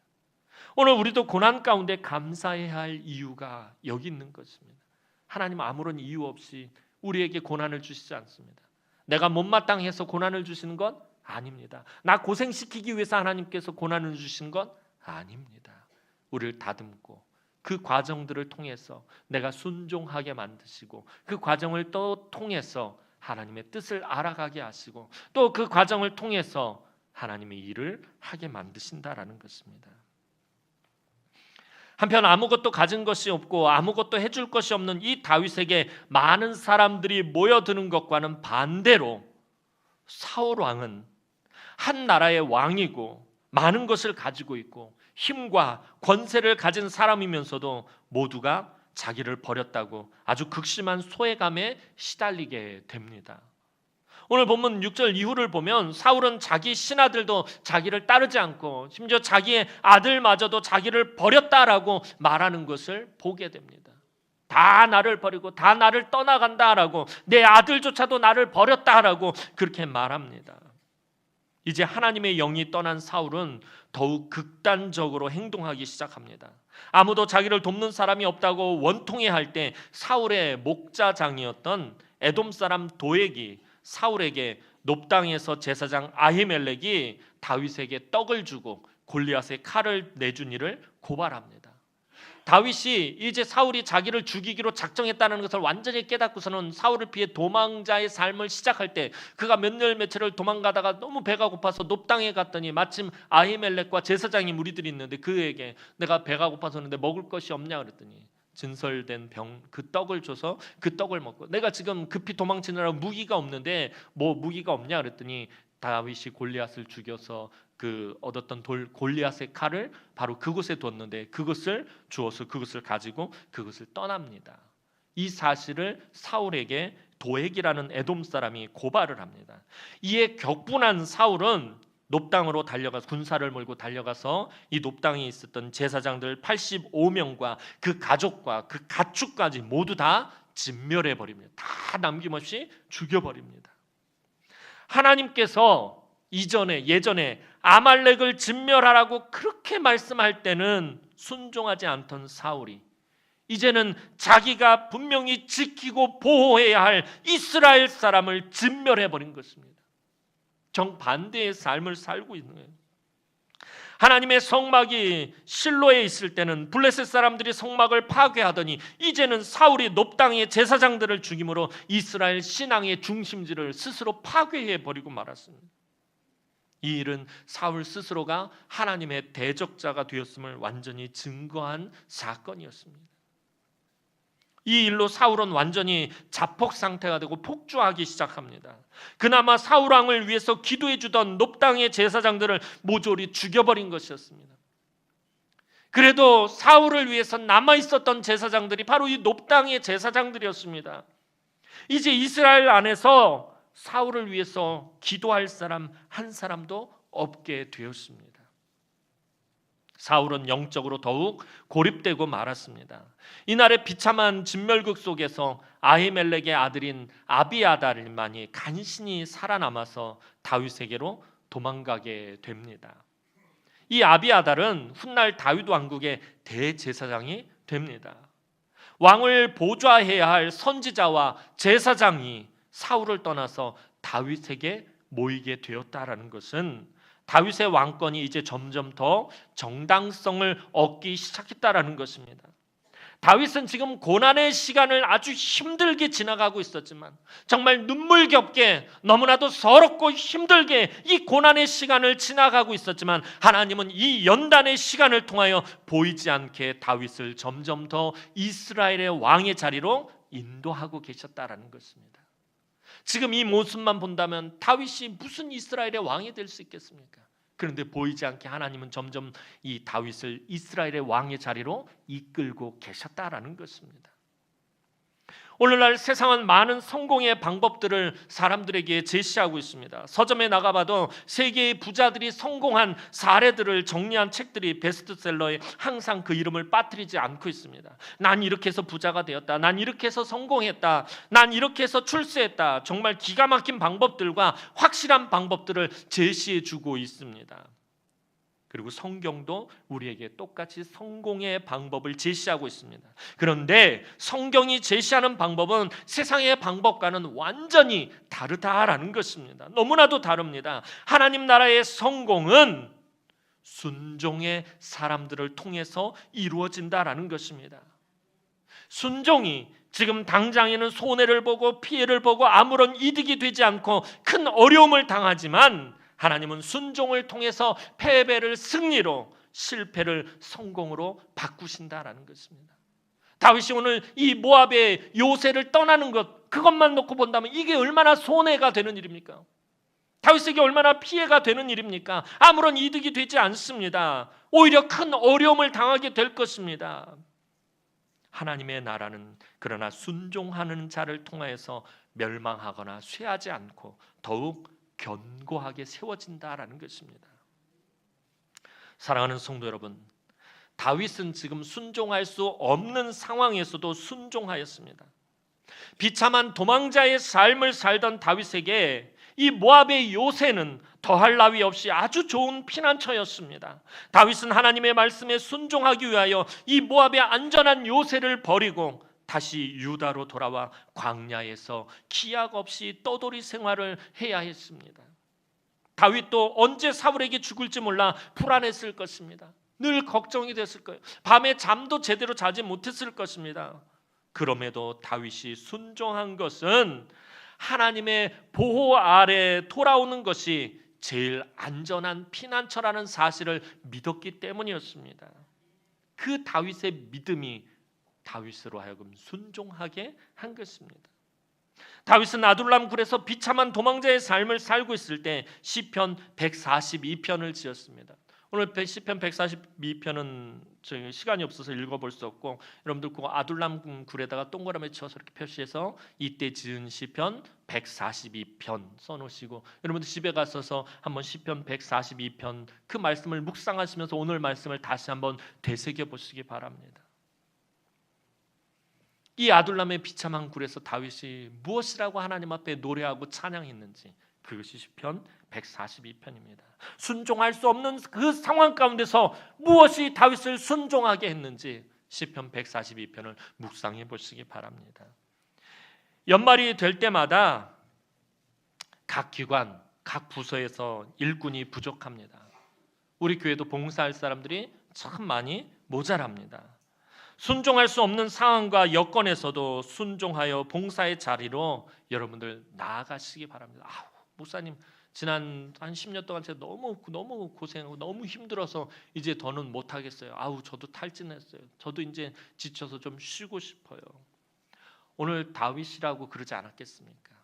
[SPEAKER 1] 오늘 우리도 고난 가운데 감사해야 할 이유가 여기 있는 것입니다. 하나님 아무런 이유 없이 우리에게 고난을 주시지 않습니다. 내가 못마땅해서 고난을 주시는 건 아닙니다. 나 고생시키기 위해서 하나님께서 고난을 주신 건 아닙니다. 우리를 다듬고 그 과정들을 통해서 내가 순종하게 만드시고 그 과정을 또 통해서 하나님의 뜻을 알아가게 하시고 또 그 과정을 통해서 하나님의 일을 하게 만드신다라는 것입니다. 한편 아무것도 가진 것이 없고 아무것도 해줄 것이 없는 이 다윗에게 많은 사람들이 모여드는 것과는 반대로 사울 왕은 한 나라의 왕이고 많은 것을 가지고 있고 힘과 권세를 가진 사람이면서도 모두가 자기를 버렸다고 아주 극심한 소외감에 시달리게 됩니다. 오늘 본문 6절 이후를 보면 사울은 자기 신하들도 자기를 따르지 않고 심지어 자기의 아들마저도 자기를 버렸다라고 말하는 것을 보게 됩니다. 다 나를 버리고 다 나를 떠나간다라고, 내 아들조차도 나를 버렸다라고 그렇게 말합니다. 이제 하나님의 영이 떠난 사울은 더욱 극단적으로 행동하기 시작합니다. 아무도 자기를 돕는 사람이 없다고 원통해할 때 사울의 목자장이었던 에돔 사람 도액이 사울에게 높 땅에서 제사장 아히멜렉이 다윗에게 떡을 주고 골리앗의 칼을 내준 이를 고발합니다. 다윗이 이제 사울이 자기를 죽이기로 작정했다는 것을 완전히 깨닫고서는 사울을 피해 도망자의 삶을 시작할 때 그가 몇 날 며칠을 도망가다가 너무 배가 고파서 놋당에 갔더니 마침 아히멜렉과 제사장이 무리들이 있는데 그에게 내가 배가 고파서 오는데 먹을 것이 없냐 그랬더니 진설된 병 그 떡을 줘서 그 떡을 먹고 내가 지금 급히 도망치느라 무기가 없는데 뭐 무기가 없냐 그랬더니 다윗이 골리앗을 죽여서 그 얻었던 골리앗의 칼을 바로 그곳에 뒀는데 그것을 주어서 그것을 가지고 그것을 떠납니다. 이 사실을 사울에게 도액이라는 에돔 사람이 고발을 합니다. 이에 격분한 사울은 놋당으로 달려가서 군사를 몰고 달려가서 이 놋당에 있었던 제사장들 85명과 그 가족과 그 가축까지 모두 다 진멸해 버립니다. 다 남김없이 죽여버립니다. 하나님께서 예전에 아말렉을 진멸하라고 그렇게 말씀할 때는 순종하지 않던 사울이 이제는 자기가 분명히 지키고 보호해야 할 이스라엘 사람을 진멸해버린 것입니다. 정반대의 삶을 살고 있는 거예요. 하나님의 성막이 실로에 있을 때는 블레셋 사람들이 성막을 파괴하더니 이제는 사울이 놋당의 제사장들을 죽임으로 이스라엘 신앙의 중심지를 스스로 파괴해버리고 말았습니다. 이 일은 사울 스스로가 하나님의 대적자가 되었음을 완전히 증거한 사건이었습니다. 이 일로 사울은 완전히 자폭 상태가 되고 폭주하기 시작합니다. 그나마 사울 왕을 위해서 기도해 주던 놋당의 제사장들을 모조리 죽여버린 것이었습니다. 그래도 사울을 위해서 남아있었던 제사장들이 바로 이 놋당의 제사장들이었습니다. 이제 이스라엘 안에서 사울을 위해서 기도할 사람 한 사람도 없게 되었습니다. 사울은 영적으로 더욱 고립되고 말았습니다. 이날의 비참한 진멸극 속에서 아히멜렉의 아들인 아비아달만이 간신히 살아남아서 다윗에게로 도망가게 됩니다. 이 아비아달은 훗날 다윗 왕국의 대제사장이 됩니다. 왕을 보좌해야 할 선지자와 제사장이 사울을 떠나서 다윗에게 모이게 되었다라는 것은 다윗의 왕권이 이제 점점 더 정당성을 얻기 시작했다라는 것입니다. 다윗은 지금 고난의 시간을 아주 힘들게 지나가고 있었지만 정말 눈물겹게 너무나도 서럽고 힘들게 이 고난의 시간을 지나가고 있었지만 하나님은 이 연단의 시간을 통하여 보이지 않게 다윗을 점점 더 이스라엘의 왕의 자리로 인도하고 계셨다라는 것입니다. 지금 이 모습만 본다면 다윗이 무슨 이스라엘의 왕이 될 수 있겠습니까? 그런데 보이지 않게 하나님은 점점 이 다윗을 이스라엘의 왕의 자리로 이끌고 계셨다라는 것입니다. 오늘날 세상은 많은 성공의 방법들을 사람들에게 제시하고 있습니다. 서점에 나가봐도 세계의 부자들이 성공한 사례들을 정리한 책들이 베스트셀러에 항상 그 이름을 빠뜨리지 않고 있습니다. 난 이렇게 해서 부자가 되었다. 난 이렇게 해서 성공했다. 난 이렇게 해서 출세했다. 정말 기가 막힌 방법들과 확실한 방법들을 제시해주고 있습니다. 그리고 성경도 우리에게 똑같이 성공의 방법을 제시하고 있습니다. 그런데 성경이 제시하는 방법은 세상의 방법과는 완전히 다르다라는 것입니다. 너무나도 다릅니다. 하나님 나라의 성공은 순종의 사람들을 통해서 이루어진다라는 것입니다. 순종이 지금 당장에는 손해를 보고 피해를 보고 아무런 이득이 되지 않고 큰 어려움을 당하지만 하나님은 순종을 통해서 패배를 승리로, 실패를 성공으로 바꾸신다라는 것입니다. 다윗이 오늘 이 모압의 요새를 떠나는 것, 그것만 놓고 본다면 이게 얼마나 손해가 되는 일입니까? 다윗에게 얼마나 피해가 되는 일입니까? 아무런 이득이 되지 않습니다. 오히려 큰 어려움을 당하게 될 것입니다. 하나님의 나라는 그러나 순종하는 자를 통하여서 멸망하거나 쇠하지 않고 더욱 견고하게 세워진다라는 것입니다. 사랑하는 성도 여러분, 다윗은 지금 순종할 수 없는 상황에서도 순종하였습니다. 비참한 도망자의 삶을 살던 다윗에게 이 모압의 요새는 더할 나위 없이 아주 좋은 피난처였습니다. 다윗은 하나님의 말씀에 순종하기 위하여 이 모압의 안전한 요새를 버리고 다시 유다로 돌아와 광야에서 기약 없이 떠돌이 생활을 해야 했습니다. 다윗도 언제 사울에게 죽을지 몰라 불안했을 것입니다. 늘 걱정이 됐을 거예요. 밤에 잠도 제대로 자지 못했을 것입니다. 그럼에도 다윗이 순종한 것은 하나님의 보호 아래 돌아오는 것이 제일 안전한 피난처라는 사실을 믿었기 때문이었습니다. 그 다윗의 믿음이 다윗으로 하여금 순종하게 한 것입니다. 다윗은 아둘람 굴에서 비참한 도망자의 삶을 살고 있을 때 시편 142편을 지었습니다. 오늘 시편 142편은 저희 시간이 없어서 읽어볼 수 없고, 여러분들 그 아둘람 굴에다가 동그라미 쳐서 이렇게 표시해서 이때 지은 시편 142편 써놓으시고, 여러분들 집에 가셔서 한번 시편 142편 그 말씀을 묵상하시면서 오늘 말씀을 다시 한번 되새겨 보시기 바랍니다. 이 아둘람의 비참한 굴에서 다윗이 무엇이라고 하나님 앞에 노래하고 찬양했는지, 그것이 시편 142편입니다. 순종할 수 없는 그 상황 가운데서 무엇이 다윗을 순종하게 했는지 시편 142편을 묵상해 보시기 바랍니다. 연말이 될 때마다 각 기관, 각 부서에서 일꾼이 부족합니다. 우리 교회도 봉사할 사람들이 참 많이 모자랍니다. 순종할 수 없는 상황과 여건에서도 순종하여 봉사의 자리로 여러분들 나아가시기 바랍니다. 목사님, 지난 한 10년 동안 제가 너무 고생하고 너무 힘들어서 이제 더는 못하겠어요. 저도 탈진했어요. 저도 이제 지쳐서 좀 쉬고 싶어요. 오늘 다윗이라고 그러지 않았겠습니까?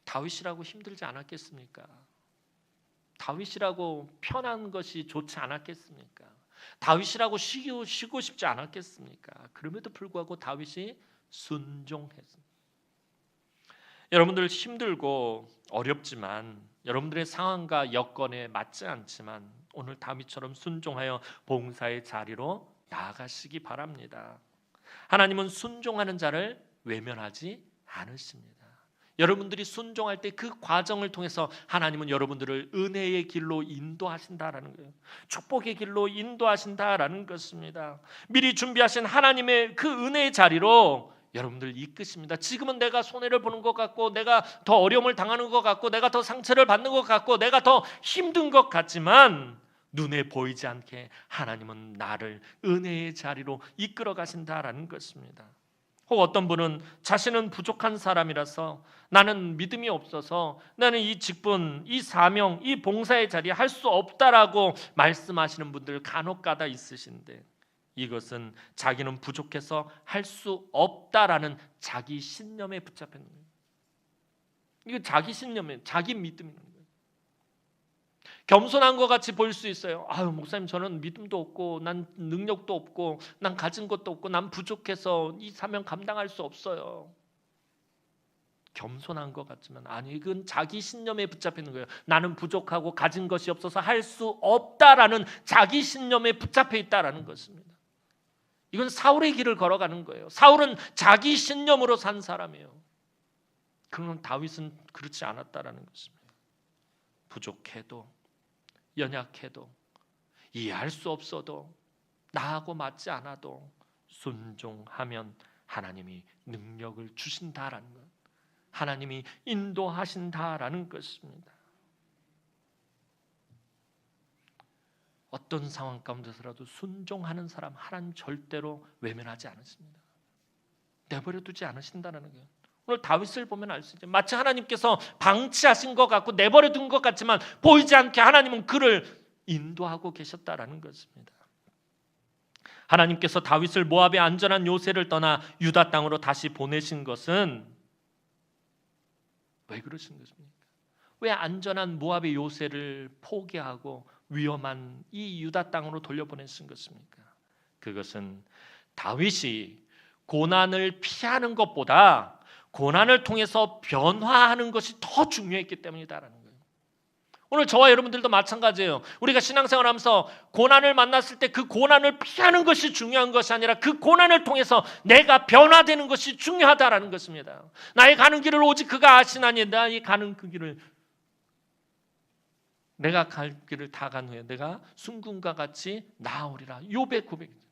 [SPEAKER 1] 다윗이라고 힘들지 않았겠습니까? 다윗이라고 편한 것이 좋지 않았겠습니까? 다윗이라고 쉬고 싶지 않았겠습니까? 그럼에도 불구하고 다윗이 순종했습니다. 여러분들 힘들고 어렵지만, 여러분들의 상황과 여건에 맞지 않지만 오늘 다윗처럼 순종하여 봉사의 자리로 나아가시기 바랍니다. 하나님은 순종하는 자를 외면하지 않으십니다. 여러분들이 순종할 때 그 과정을 통해서 하나님은 여러분들을 은혜의 길로 인도하신다라는 거예요. 축복의 길로 인도하신다라는 것입니다. 미리 준비하신 하나님의 그 은혜의 자리로 여러분들 이끄십니다. 지금은 내가 손해를 보는 것 같고, 내가 더 어려움을 당하는 것 같고, 내가 더 상처를 받는 것 같고, 내가 더 힘든 것 같지만 눈에 보이지 않게 하나님은 나를 은혜의 자리로 이끌어 가신다라는 것입니다. 혹 어떤 분은 자신은 부족한 사람이라서, 나는 믿음이 없어서 나는 이 직분, 이 사명, 이 봉사의 자리에 할 수 없다라고 말씀하시는 분들 간혹가다 있으신데, 이것은 자기는 부족해서 할 수 없다라는 자기 신념에 붙잡혀 있는 거예요. 이거 자기 신념에, 자기 믿음인 거예요. 겸손한 것 같이 보일 수 있어요. 목사님, 저는 믿음도 없고, 난 능력도 없고, 난 가진 것도 없고, 난 부족해서 이 사명 감당할 수 없어요. 겸손한 것 같지만 이건 자기 신념에 붙잡혀 있는 거예요. 나는 부족하고 가진 것이 없어서 할 수 없다라는 자기 신념에 붙잡혀 있다라는 것입니다. 이건 사울의 길을 걸어가는 거예요. 사울은 자기 신념으로 산 사람이에요. 그러나 다윗은 그렇지 않았다라는 것입니다. 부족해도, 연약해도, 이해할 수 없어도, 나하고 맞지 않아도 순종하면 하나님이 능력을 주신다라는 것, 하나님이 인도하신다라는 것입니다. 어떤 상황 가운데서라도 순종하는 사람 하나님 절대로 외면하지 않으십니다. 내버려 두지 않으신다는 거예요. 오늘 다윗을 보면 알 수 있죠. 마치 하나님께서 방치하신 것 같고 내버려 둔 것 같지만 보이지 않게 하나님은 그를 인도하고 계셨다라는 것입니다. 하나님께서 다윗을 모압의 안전한 요새를 떠나 유다 땅으로 다시 보내신 것은 왜 그러신 것입니까? 왜 안전한 모압의 요새를 포기하고 위험한 이 유다 땅으로 돌려보내신 것입니까? 그것은 다윗이 고난을 피하는 것보다 고난을 통해서 변화하는 것이 더 중요했기 때문이다라는 거예요. 오늘 저와 여러분들도 마찬가지예요. 우리가 신앙생활하면서 고난을 만났을 때 그 고난을 피하는 것이 중요한 것이 아니라 그 고난을 통해서 내가 변화되는 것이 중요하다라는 것입니다. 나의 가는 길을 오직 그가 아시나니 나의 가는 그 길을, 내가 갈 길을 다 간 후에 내가 순금과 같이 나아오리라. 욥의 고백입니다.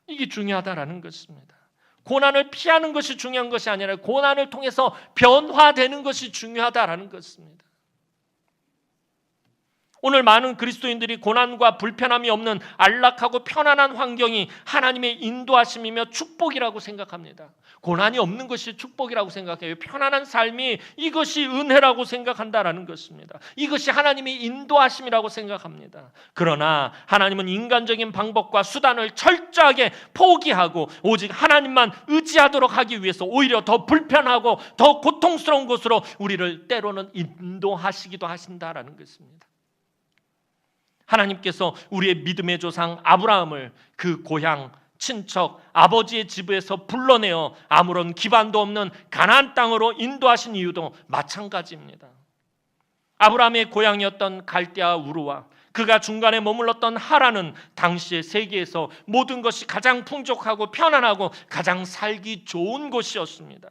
[SPEAKER 1] 이게 중요하다라는 것입니다. 고난을 피하는 것이 중요한 것이 아니라 고난을 통해서 변화되는 것이 중요하다라는 것입니다. 오늘 많은 그리스도인들이 고난과 불편함이 없는 안락하고 편안한 환경이 하나님의 인도하심이며 축복이라고 생각합니다. 고난이 없는 것이 축복이라고 생각해요. 편안한 삶이 이것이 은혜라고 생각한다라는 것입니다. 이것이 하나님의 인도하심이라고 생각합니다. 그러나 하나님은 인간적인 방법과 수단을 철저하게 포기하고 오직 하나님만 의지하도록 하기 위해서 오히려 더 불편하고 더 고통스러운 곳으로 우리를 때로는 인도하시기도 하신다라는 것입니다. 하나님께서 우리의 믿음의 조상 아브라함을 그 고향, 친척, 아버지의 집에서 불러내어 아무런 기반도 없는 가나안 땅으로 인도하신 이유도 마찬가지입니다. 아브라함의 고향이었던 갈대아 우르와 그가 중간에 머물렀던 하란은 당시의 세계에서 모든 것이 가장 풍족하고 편안하고 가장 살기 좋은 곳이었습니다.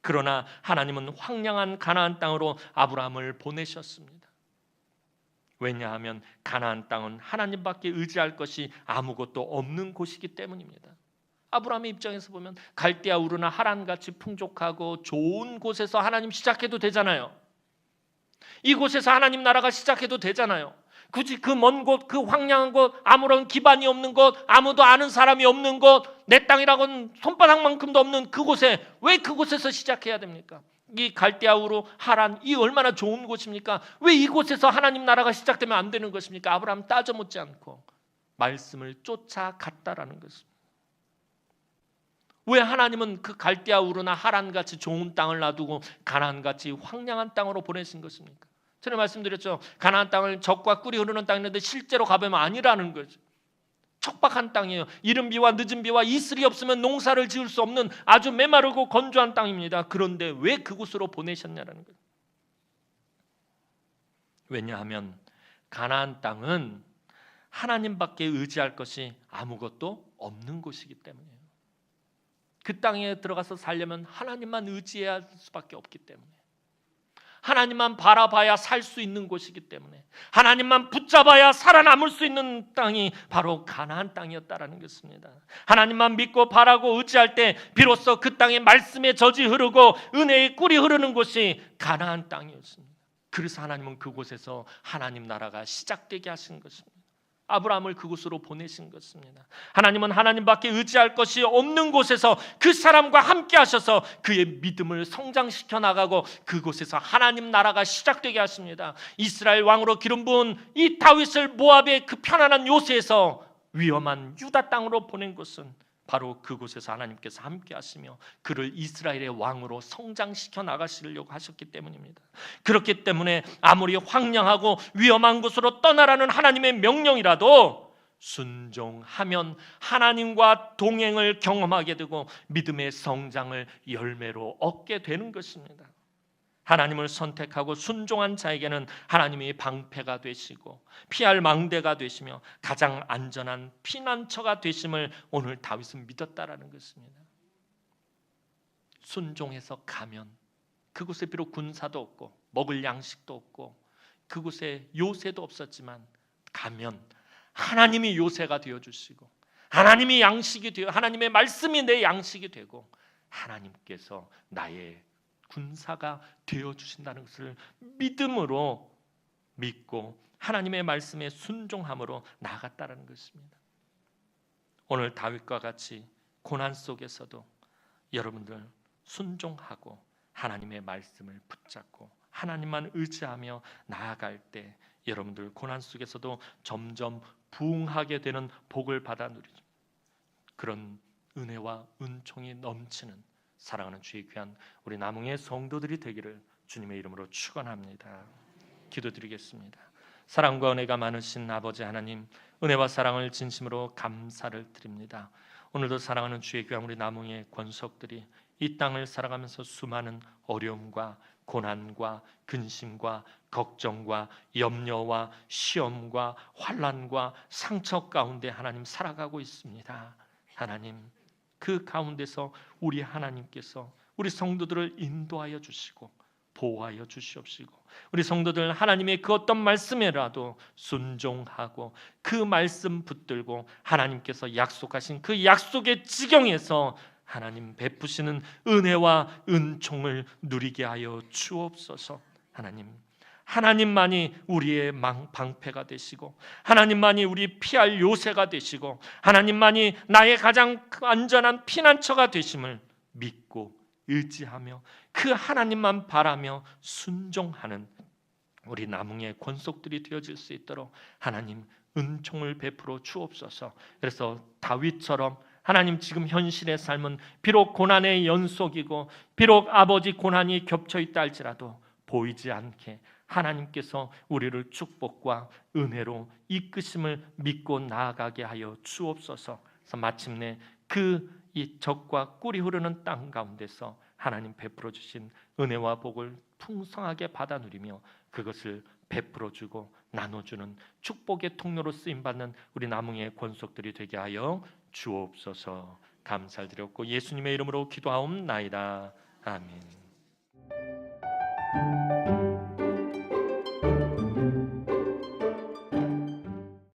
[SPEAKER 1] 그러나 하나님은 황량한 가나안 땅으로 아브라함을 보내셨습니다. 왜냐하면 가나안 땅은 하나님밖에 의지할 것이 아무것도 없는 곳이기 때문입니다. 아브라함의 입장에서 보면 갈대아 우르나 하란같이 풍족하고 좋은 곳에서 하나님 시작해도 되잖아요. 이곳에서 하나님 나라가 시작해도 되잖아요. 굳이 그 먼 곳, 그 황량한 곳, 아무런 기반이 없는 곳, 아무도 아는 사람이 없는 곳, 내 땅이라고는 손바닥만큼도 없는 그곳에 왜 그곳에서 시작해야 됩니까? 이 갈대아우르 하란, 이 얼마나 좋은 곳입니까? 왜 이곳에서 하나님 나라가 시작되면 안 되는 것입니까? 아브라함 따져 묻지 않고 말씀을 쫓아갔다라는 것입니다. 왜 하나님은 그 갈대아우르나 하란같이 좋은 땅을 놔두고 가나안같이 황량한 땅으로 보내신 것입니까? 전에 말씀드렸죠. 가나안 땅을 젖과 꿀이 흐르는 땅인데 실제로 가보면 아니라는 거죠. 척박한 땅이에요. 이른 비와 늦은 비와 이슬이 없으면 농사를 지을 수 없는 아주 메마르고 건조한 땅입니다. 그런데 왜 그곳으로 보내셨냐라는 거예요. 왜냐하면 가나안 땅은 하나님밖에 의지할 것이 아무것도 없는 곳이기 때문이에요. 그 땅에 들어가서 살려면 하나님만 의지해야 할 수밖에 없기 때문에, 하나님만 바라봐야 살 수 있는 곳이기 때문에, 하나님만 붙잡아야 살아남을 수 있는 땅이 바로 가나안 땅이었다라는 것입니다. 하나님만 믿고 바라고 의지할 때 비로소 그 땅에 말씀의 젖이 흐르고 은혜의 꿀이 흐르는 곳이 가나안 땅이었습니다. 그래서 하나님은 그곳에서 하나님 나라가 시작되게 하신 것입니다. 아브라함을 그곳으로 보내신 것입니다. 하나님은 하나님밖에 의지할 것이 없는 곳에서 그 사람과 함께 하셔서 그의 믿음을 성장시켜 나가고 그곳에서 하나님 나라가 시작되게 하십니다. 이스라엘 왕으로 기름 부은 이 다윗을 모압의 그 편안한 요새에서 위험한 유다 땅으로 보낸 것은 바로 그곳에서 하나님께서 함께 하시며 그를 이스라엘의 왕으로 성장시켜 나가시려고 하셨기 때문입니다. 그렇기 때문에 아무리 황량하고 위험한 곳으로 떠나라는 하나님의 명령이라도 순종하면 하나님과 동행을 경험하게 되고 믿음의 성장을 열매로 얻게 되는 것입니다. 하나님을 선택하고 순종한 자에게는 하나님이 방패가 되시고 피할 망대가 되시며 가장 안전한 피난처가 되심을 오늘 다윗은 믿었다라는 것입니다. 순종해서 가면 그곳에 비록 군사도 없고 먹을 양식도 없고 그곳에 요새도 없었지만 가면 하나님이 요새가 되어주시고 하나님이 양식이 되어 하나님의 말씀이 내 양식이 되고 하나님께서 나의 군사가 되어주신다는 것을 믿음으로 믿고 하나님의 말씀에 순종함으로 나아갔다는 것입니다. 오늘 다윗과 같이 고난 속에서도 여러분들 순종하고 하나님의 말씀을 붙잡고 하나님만 의지하며 나아갈 때 여러분들 고난 속에서도 점점 부흥하게 되는 복을 받아 누리죠. 그런 은혜와 은총이 넘치는 사랑하는 주의 귀한 우리 남흥의 성도들이 되기를 주님의 이름으로 축원합니다. 기도드리겠습니다. 사랑과 은혜가 많으신 아버지 하나님, 은혜와 사랑을 진심으로 감사를 드립니다. 오늘도 사랑하는 주의 귀한 우리 남흥의 권속들이 이 땅을 살아가면서 수많은 어려움과 고난과 근심과 걱정과 염려와 시험과 환난과 상처 가운데 하나님 살아가고 있습니다. 하나님, 그 가운데서 우리 하나님께서 우리 성도들을 인도하여 주시고 보호하여 주시옵시고 우리 성도들 하나님의 그 어떤 말씀에라도 순종하고 그 말씀 붙들고 하나님께서 약속하신 그 약속의 지경에서 하나님 베푸시는 은혜와 은총을 누리게 하여 주옵소서. 하나님만이 우리의 방패가 되시고, 하나님만이 우리 피할 요새가 되시고, 하나님만이 나의 가장 안전한 피난처가 되심을 믿고 의지하며 그 하나님만 바라며 순종하는 우리 남흥의 권속들이 되어질 수 있도록 하나님 은총을 베풀어 주옵소서. 그래서 다윗처럼 하나님 지금 현실의 삶은 비록 고난의 연속이고 비록 아버지 고난이 겹쳐 있다 할지라도 보이지 않게 하나님께서 우리를 축복과 은혜로 이끄심을 믿고 나아가게 하여 주옵소서. 그래서 마침내 이 적과 꿀이 흐르는 땅 가운데서 하나님 베풀어 주신 은혜와 복을 풍성하게 받아 누리며 그것을 베풀어 주고 나눠주는 축복의 통로로 쓰임받는 우리 남흥의 권속들이 되게 하여 주옵소서. 감사를 드렸고 예수님의 이름으로 기도하옵나이다. 아멘.